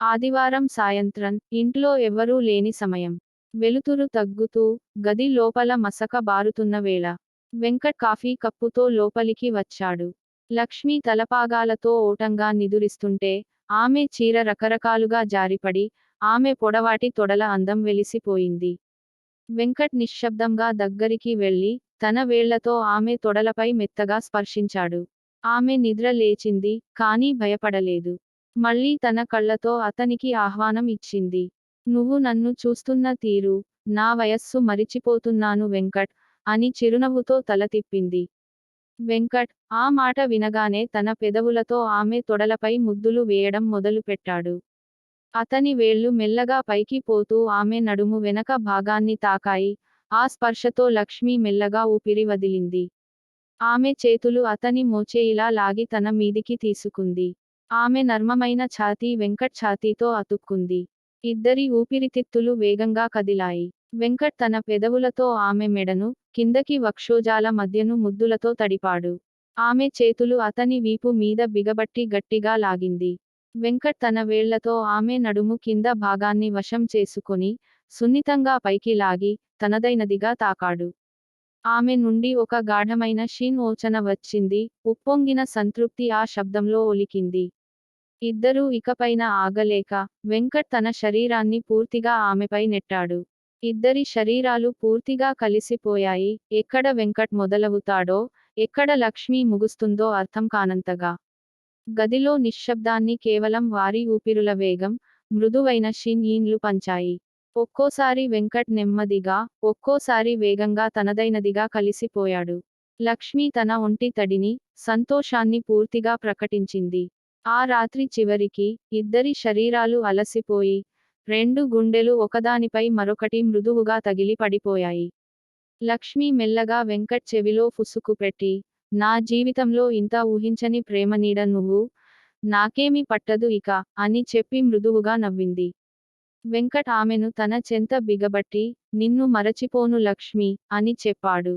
ఆదివారం సాయంత్రం ఇంట్లో ఎవ్వరూ లేని సమయం. వెలుతురు తగ్గుతూ గది లోపల మసక బారుతున్న వేళ వెంకట్ కాఫీ కప్పుతో లోపలికి వచ్చాడు. లక్ష్మి తలపాగాలతో ఓటంగా నిదురిస్తుంటే ఆమె చీర రకరకాలుగా జారిపడి ఆమె పొడవాటి తొడల అందం వెలిసిపోయింది. వెంకట్ నిశ్శబ్దంగా దగ్గరికి వెళ్ళి తన వేళ్లతో ఆమె తొడలపై మెత్తగా స్పర్శించాడు. ఆమె నిద్ర లేచింది, కానీ భయపడలేదు. మళ్ళీ తన కళ్ళతో అతనికి ఆహ్వానం ఇచ్చింది. నువ్వు నన్ను చూస్తున్న తీరు, నా వయస్సు మరిచిపోతున్నాను వెంకట్ అని చిరునవ్వుతో తల తిప్పింది. వెంకట్ ఆ మాట వినగానే తన పెదవులతో ఆమె తొడలపై ముద్దులు వేయడం మొదలుపెట్టాడు. అతని వేళ్లు మెల్లగా పైకి పోతూ ఆమె నడుము వెనక భాగాన్ని తాకాయి. ఆ స్పర్శతో లక్ష్మి మెల్లగా ఊపిరి వదిలింది. ఆమె చేతులు అతని మోచేయిలా లాగి తన మీదికి తీసుకుంది. ఆమె నర్మమైన ఛాతీ వెంకట్ ఛాతీతో అతుక్కుంది. ఇద్దరి ఊపిరితిత్తులు వేగంగా కదిలాయి. వెంకట్ తన పెదవులతో ఆమె మెడను, కిందకి వక్షోజాల మధ్యను ముద్దులతో తడిపాడు. ఆమె చేతులు అతని వీపు మీద బిగబట్టి గట్టిగా లాగింది. వెంకట్ తన వేళ్లతో ఆమె నడుము కింద భాగాన్ని వశం చేసుకొని, సున్నితంగా పైకి లాగి, తనదైనదిగా తాకాడు. ఆమె నుండి ఒక గాఢమైన ఓచన వచ్చింది, ఉప్పొంగిన సంతృప్తి ఆ శబ్దంలో ఒలికింది. ఇద్దరూ ఇకపైన ఆగలేక, వెంకట్ తన శరీరాన్ని పూర్తిగా ఆమెపై నెట్టాడు. ఇద్దరి శరీరాలు పూర్తిగా కలిసిపోయాయి. ఎక్కడ వెంకట్ మొదలవుతాడో, ఎక్కడ లక్ష్మి ముగుస్తుందో అర్థం కానంతగా. గదిలో నిశ్శబ్దాన్ని కేవలం వారి ఊపిరుల వేగం, మృదువైన ఈన్లు పంచాయి. ఒక్కోసారి వెంకట్ నెమ్మదిగా, ఒక్కోసారి వేగంగా తనదైనదిగా కలిసిపోయాడు. లక్ష్మి తన ఒంటి తడిని, సంతోషాన్ని పూర్తిగా ప్రకటించింది. ఆ రాత్రి చివరికి, ఇద్దరి శరీరాలు అలసిపోయి, రెండు గుండెలు ఒకదానిపై మరొకటి మృదువుగా తగిలి పడిపోయాయి. లక్ష్మి మెల్లగా వెంకట్ చెవిలో ఫుసుకు పెట్టి, నా జీవితంలో ఇంత ఊహించని ప్రేమనీడ నువ్వు, నాకేమీ పట్టదు ఇక, అని చెప్పి మృదువుగా నవ్వింది. వెంకట్ ఆమెను తన చెంత బిగబట్టి, నిన్ను మరచిపోను లక్ష్మి, అని చెప్పాడు.